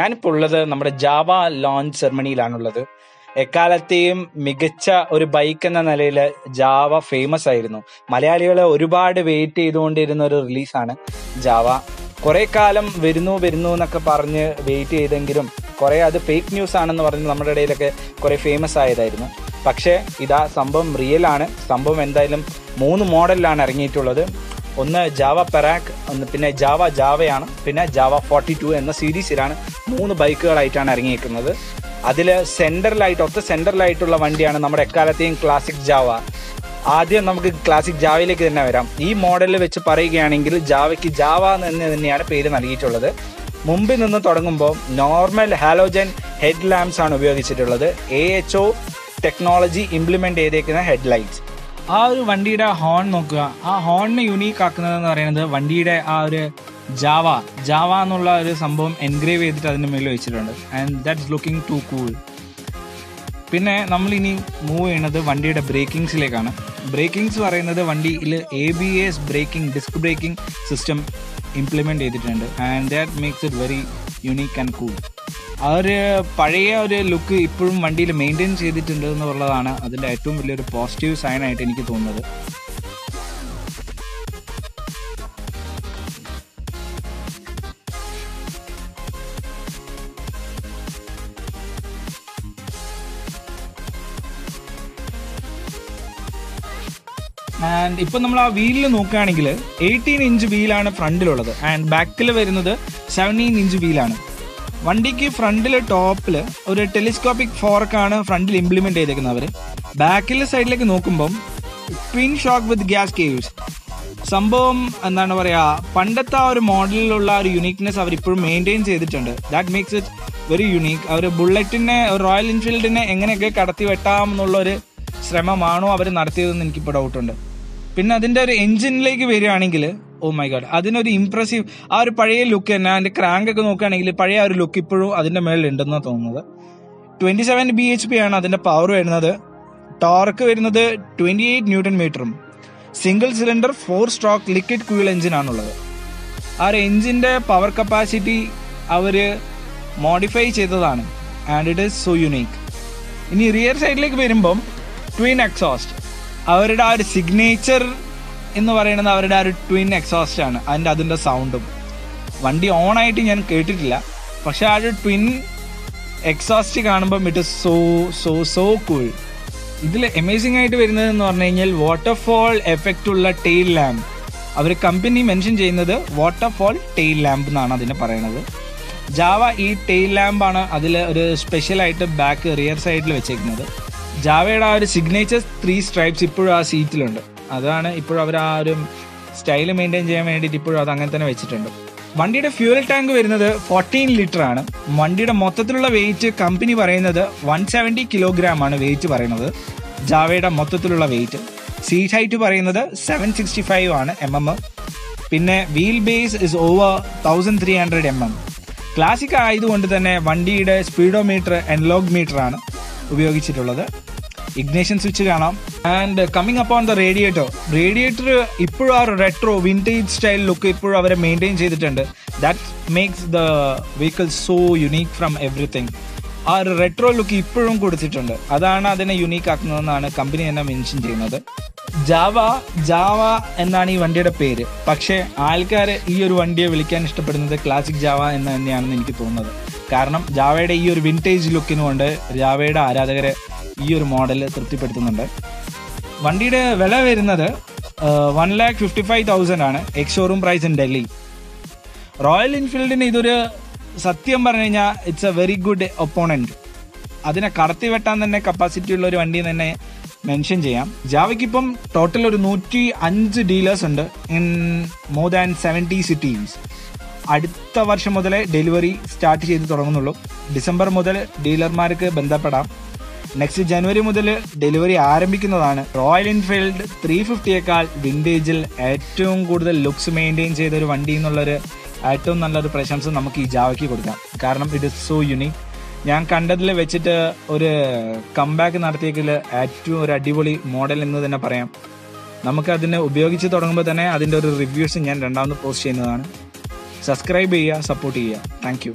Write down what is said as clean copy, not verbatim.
ഞാനിപ്പോൾ ഉള്ളത് നമ്മുടെ ജാവ ലോഞ്ച് സെറമണിയിലാണുള്ളത്. എക്കാലത്തെയും മികച്ച ഒരു ബൈക്ക് എന്ന നിലയിൽ ജാവ ഫേമസ് ആയിരുന്നു. മലയാളികൾ ഒരുപാട് വെയിറ്റ് ചെയ്തുകൊണ്ടിരുന്ന ഒരു റിലീസാണ് ജാവ. കുറെ കാലം വരുന്നു എന്നൊക്കെ പറഞ്ഞ് വെയിറ്റ് ചെയ്തെങ്കിലും കുറെ അത് ഫേക്ക് ന്യൂസ് ആണെന്ന് പറഞ്ഞ് നമ്മുടെ ഇടയിലൊക്കെ കുറെ ഫേമസ് ആയതായിരുന്നു. പക്ഷേ ഇതാ സംഭവം റിയൽ ആണ്. സംഭവം എന്തായാലും 3 മോഡലിലാണ് ഇറങ്ങിയിട്ടുള്ളത്. ഒന്ന് ജാവ പെറാക്, പിന്നെ ജാവയാണ്, പിന്നെ ജാവ 42 എന്ന സീരീസിലാണ് 3 ബൈക്കുകളായിട്ടാണ് ഇറങ്ങിയിരിക്കുന്നത്. അതിൽ സെൻറ്ററിലായിട്ടുള്ള വണ്ടിയാണ് നമ്മുടെ എക്കാലത്തെയും ക്ലാസിക് ജാവ. ആദ്യം നമുക്ക് ക്ലാസിക് ജാവയിലേക്ക് തന്നെ വരാം. ഈ മോഡലിൽ വെച്ച് പറയുകയാണെങ്കിൽ ജാവയ്ക്ക് ജാവ എന്ന് തന്നെയാണ് പേര് നൽകിയിട്ടുള്ളത്. മുമ്പിൽ നിന്ന് തുടങ്ങുമ്പോൾ നോർമൽ ഹാലോജൻ ഹെഡ് ലാംപ്സ് ആണ് ഉപയോഗിച്ചിട്ടുള്ളത്. AHO ടെക്നോളജി ഇംപ്ലിമെൻ്റ് ചെയ്തേക്കുന്ന ഹെഡ് ലൈറ്റ്സ്. ആ ഒരു വണ്ടിയുടെ ഹോൺ നോക്കുക. ആ ഹോണിനെ യുണീക്ക് ആക്കുന്നതെന്ന് പറയുന്നത് വണ്ടിയുടെ ആ ഒരു ജാവ എന്നുള്ള ഒരു സംഭവം എൻഗ്രേവ് ചെയ്തിട്ട് അതിൻ്റെ മേളിൽ വെച്ചിട്ടുണ്ട്. And that's looking to cool. പിന്നെ നമ്മളിനി മൂവ് ചെയ്യുന്നത് വണ്ടിയുടെ ബ്രേക്കിങ്സിലേക്കാണ്. ബ്രേക്കിങ്സ് പറയുന്നത് വണ്ടിയിൽ ABS disc braking system implement ചെയ്തിട്ടുണ്ട്. And that makes it very unique and cool. ആ ഒരു പഴയ ഒരു ലുക്ക് ഇപ്പോഴും വണ്ടിയിൽ മെയിൻറ്റെയിൻ ചെയ്തിട്ടുണ്ട് എന്നുള്ളതാണ് അതിൻ്റെ ഏറ്റവും വലിയൊരു പോസിറ്റീവ് സൈൻ ആയിട്ട് എനിക്ക് തോന്നുന്നത്. ആൻഡ് ഇപ്പം നമ്മൾ ആ വീലിൽ നോക്കുകയാണെങ്കിൽ 18 ഇഞ്ച് വീലാണ് ഫ്രണ്ടിലുള്ളത്. ആൻഡ് ബാക്കിൽ വരുന്നത് 17 ഇഞ്ച് വീലാണ്. വണ്ടിക്ക് ഫ്രണ്ടിൽ ടോപ്പിൽ ഒരു ടെലിസ്കോപ്പിക് ഫോർക്കാണ് ഫ്രണ്ടിൽ ഇംപ്ലിമെൻ്റ് ചെയ്തേക്കുന്നത് അവർ. ബാക്കിലെ സൈഡിലേക്ക് നോക്കുമ്പം ട്വിൻ ഷോക്ക് വിത്ത് ഗ്യാസ് കേവ്സ്. സംഭവം എന്താണ് പറയുക, പണ്ടത്തെ ആ ഒരു മോഡലിലുള്ള ഒരു യുണീക്നെസ് അവർ ഇപ്പോഴും മെയിൻറ്റെയിൻ ചെയ്തിട്ടുണ്ട്. That makes it very unique. അവർ ബുള്ളറ്റിനെ, റോയൽ എൻഫീൽഡിനെ എങ്ങനെയൊക്കെ കടത്തി വെട്ടാം എന്നുള്ളൊരു ശ്രമമാണോ അവർ നടത്തിയതെന്ന് എനിക്കിപ്പോൾ ഡൗട്ടുണ്ട്. പിന്നെ അതിൻ്റെ ഒരു എൻജിനിലേക്ക് വരികയാണെങ്കിൽ ഓ മൈ ഗോഡ്, അതിനൊരു ഇംപ്രസീവ് ആ ഒരു പഴയ ലുക്ക് തന്നെ. അതിൻ്റെ ക്രാങ്കൊക്കെ നോക്കുകയാണെങ്കിൽ പഴയ ആ ഒരു ലുക്ക് ഇപ്പോഴും അതിൻ്റെ മേളിൽ ഉണ്ടെന്നാണ് തോന്നുന്നത്. 27 bhp ആണ് അതിൻ്റെ പവർ വരുന്നത്. ടോർക്ക് വരുന്നത് 28 Nm. Single cylinder 4 stroke liquid cool എഞ്ചിനാണുള്ളത്. ആ ഒരു എഞ്ചിൻ്റെ പവർ കപ്പാസിറ്റി അവർ മോഡിഫൈ ചെയ്തതാണ്. And it is so unique. ഇനി റിയർ സൈഡിലേക്ക് വരുമ്പം ട്വിൻ എക്സോസ്റ്റ്. അവരുടെ ആ ഒരു സിഗ്നേച്ചർ എന്ന് പറയുന്നത് അവരുടെ ആ ഒരു ട്വിൻ എക്സോസ്റ്റ് ആണ്. അതിൻ്റെ സൗണ്ടും വണ്ടി ഓണായിട്ട് ഞാൻ കേട്ടിട്ടില്ല. പക്ഷെ ആ ഒരു ട്വിൻ എക്സോസ്റ്റ് കാണുമ്പം ഇറ്റ് ഇസ് സോ കൂൾ. ഇതിൽ അമേസിംഗ് ആയിട്ട് വരുന്നതെന്ന് പറഞ്ഞു കഴിഞ്ഞാൽ വാട്ടർഫോൾ എഫക്റ്റ് ഉള്ള ടെയിൽ ലാമ്പ്. അവർ കമ്പനി മെൻഷൻ ചെയ്യുന്നത് വാട്ടർഫോൾ ടെയിൽ ലാമ്പ് എന്നാണ് അതിനെ പറയുന്നത്. ജാവ ഈ ടെയിൽ ലാമ്പാണ് അതിൽ ഒരു സ്പെഷ്യലായിട്ട് ബാക്ക് റിയർ സൈഡിൽ വെച്ചേക്കുന്നത്. ജാവയുടെ ആ ഒരു സിഗ്നേച്ചർ 3 സ്ട്രൈപ്സ് ഇപ്പോഴും ആ സീറ്റിലുണ്ട്. അതാണ് ഇപ്പോഴും അവർ ആ ഒരു സ്റ്റൈല് മെയിൻറ്റെയിൻ ചെയ്യാൻ വേണ്ടിയിട്ട് ഇപ്പോഴും അത് അങ്ങനെ തന്നെ വെച്ചിട്ടുണ്ട്. വണ്ടിയുടെ ഫ്യൂൽ ടാങ്ക് വരുന്നത് 14 ലിറ്റർ ആണ്. വണ്ടിയുടെ മൊത്തത്തിലുള്ള വെയിറ്റ് കമ്പനി പറയുന്നത് 170 കിലോഗ്രാം ആണ് വെയിറ്റ് പറയുന്നത്. ജാവയുടെ മൊത്തത്തിലുള്ള വെയിറ്റ്. സീറ്റ് ഹൈറ്റ് പറയുന്നത് 765 ആണ് mm. പിന്നെ wheel base is over 1300 mm. Classic ആയതുകൊണ്ട് തന്നെ വണ്ടിയുടെ സ്പീഡോമീറ്റർ അനലോഗ് മീറ്റർ ആണ് ഉപയോഗിച്ചിട്ടുള്ളത്. ഇഗ്നേഷൻ സ്വിച്ച് കാണാം. And coming upon the radiator ഇപ്പോഴും ആ റെട്രോ വിൻറ്റേജ് സ്റ്റൈൽ ലുക്ക് ഇപ്പോഴും അവരെ മെയിൻറ്റെയിൻ ചെയ്തിട്ടുണ്ട്. That makes the vehicle so unique from everything. ആ ഒരു റെട്രോ ലുക്ക് ഇപ്പോഴും കൊടുത്തിട്ടുണ്ട്. അതാണ് അതിനെ യുണീക്ക് ആക്കുന്നതെന്നാണ് കമ്പനി തന്നെ മെൻഷൻ ചെയ്യുന്നത്. ജാവ എന്നാണ് ഈ വണ്ടിയുടെ പേര്. പക്ഷേ ആൾക്കാർ ഈ ഒരു വണ്ടിയെ വിളിക്കാൻ ഇഷ്ടപ്പെടുന്നത് ക്ലാസിക് ജാവ എന്ന് തന്നെയാണെന്ന് എനിക്ക് തോന്നുന്നത്. കാരണം ജാവയുടെ ഈ ഒരു വിൻറ്റേജ് ലുക്കിനുകൊണ്ട് ജാവയുടെ ആരാധകരെ ഈ ഒരു മോഡൽ തൃപ്തിപ്പെടുത്തുന്നുണ്ട്. വണ്ടിയുടെ വില വരുന്നത് 1,55,000 ആണ്. Ex showroom price in Delhi. Royal എൻഫീൽഡിന് ഇതൊരു സത്യം പറഞ്ഞു കഴിഞ്ഞാൽ it's a very good opponent. അതിനെ കടത്തി വെട്ടാൻ തന്നെ കപ്പാസിറ്റി ഉള്ള ഒരു വണ്ടി തന്നെ മെൻഷൻ ചെയ്യാം. ജാവയ്ക്കിപ്പം ടോട്ടൽ ഒരു 105 ഡീലേഴ്സ് ഉണ്ട് ഇൻ മോർ ദാൻ 70 സിറ്റീസ്. അടുത്ത വർഷം മുതലേ ഡെലിവറി സ്റ്റാർട്ട് ചെയ്ത് തുടങ്ങുന്നുള്ളൂ. ഡിസംബർ മുതൽ ഡീലർമാർക്ക് ബന്ധപ്പെടാം. നെക്സ്റ്റ് ജനുവരി മുതൽ ഡെലിവറി ആരംഭിക്കുന്നതാണ്. റോയൽ എൻഫീൽഡ് 350യേക്കാൾ വിൻറ്റേജിൽ ഏറ്റവും കൂടുതൽ ലുക്സ് മെയിൻറ്റെയിൻ ചെയ്ത ഒരു വണ്ടി എന്നുള്ളൊരു ഏറ്റവും നല്ലൊരു പ്രശംസ നമുക്ക് ഈ ജാവയ്ക്ക് കൊടുക്കാം. കാരണം ഇറ്റ് ഇസ് സോ യുണീക്ക്. ഞാൻ കണ്ടതിൽ വെച്ചിട്ട് ഒരു കംബാക്ക് നടത്തിയതിൽ ഏറ്റവും ഒരു അടിപൊളി മോഡൽ എന്ന് തന്നെ പറയാം. നമുക്കതിനെ ഉപയോഗിച്ച് തുടങ്ങുമ്പോൾ തന്നെ അതിൻ്റെ ഒരു റിവ്യൂസ് ഞാൻ രണ്ടാമത് പോസ്റ്റ് ചെയ്യുന്നതാണ്. സബ്സ്ക്രൈബ് ചെയ്യുക, സപ്പോർട്ട് ചെയ്യുക. Thank you.